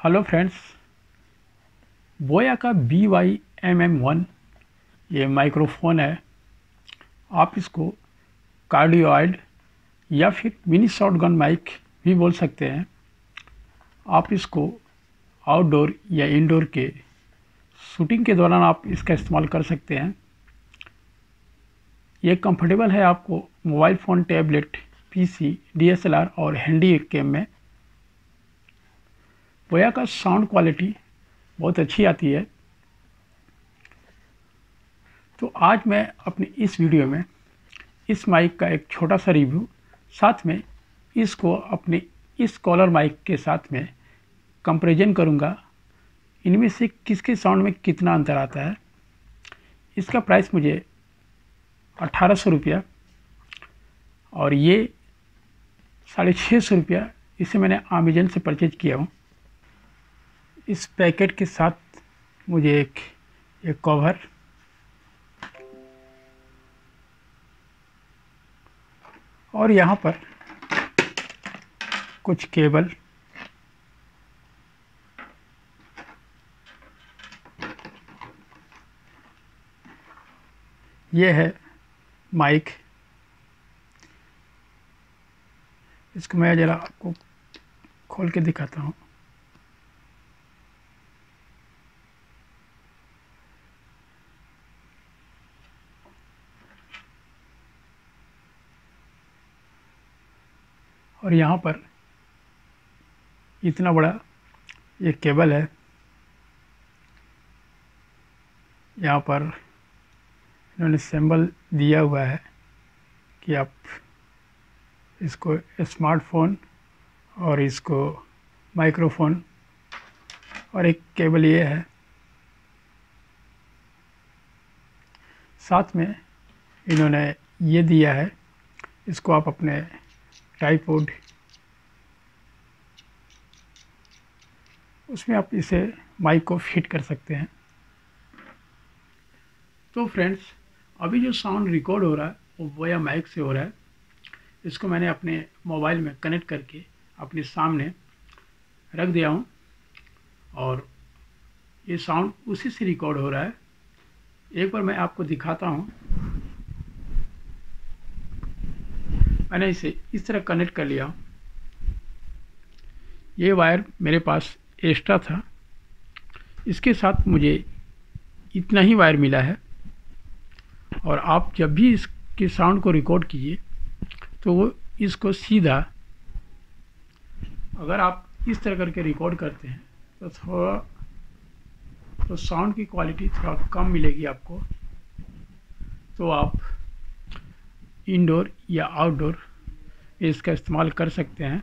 Hello friends, बोया का BY-MM1 ये माइक्रोफोन है। आप इसको कार्डियोइड या फिर मिनी शॉटगन माइक भी बोल सकते हैं। आप इसको आउटडोर या इंडोर के शूटिंग के दौरान आप इसका इस्तेमाल कर सकते हैं। ये कंफर्टेबल है आपको mobile phone, tablet, PC, DSLR और हैंडी कैम में। बोया का साउंड क्वालिटी बहुत अच्छी आती है। तो आज मैं अपनी इस वीडियो में इस माइक का एक छोटा सा रिव्यू, साथ में इसको अपने इस कॉलर माइक के साथ में कंपैरिजन करूंगा। इनमें से किसके साउंड में कितना अंतर आता है। इसका प्राइस मुझे 1800 रुपया और ये 650 रुपया इसे मैंने अमेजन से परचेज किया हूँ। इस पैकेट के साथ मुझे एक कवर और यहाँ पर कुछ केबल, ये है माइक। इसको मैं ज़रा आपको खोल के दिखाता हूँ। और यहाँ पर इतना बड़ा ये केबल है। यहाँ पर इन्होंने सिंबल दिया हुआ है कि आप इसको स्मार्टफोन और इसको माइक्रोफोन, और एक केबल ये है। साथ में इन्होंने ये दिया है, इसको आप अपने ट्राइपॉड उसमें आप इसे माइक को फिट कर सकते हैं। तो फ्रेंड्स, अभी जो साउंड रिकॉर्ड हो रहा है वो बोया माइक से हो रहा है। इसको मैंने अपने मोबाइल में कनेक्ट करके अपने सामने रख दिया हूँ और ये साउंड उसी से रिकॉर्ड हो रहा है। एक बार मैं आपको दिखाता हूँ। मैंने इसे इस तरह कनेक्ट कर लिया। ये वायर मेरे पास एक्स्ट्रा था, इसके साथ मुझे इतना ही वायर मिला है। और आप जब भी इसके साउंड को रिकॉर्ड कीजिए तो वो इसको सीधा, अगर आप इस तरह करके रिकॉर्ड करते हैं तो साउंड की क्वालिटी थोड़ा कम मिलेगी आपको। तो आप इंडोर या आउटडोर इसका इस्तेमाल कर सकते हैं।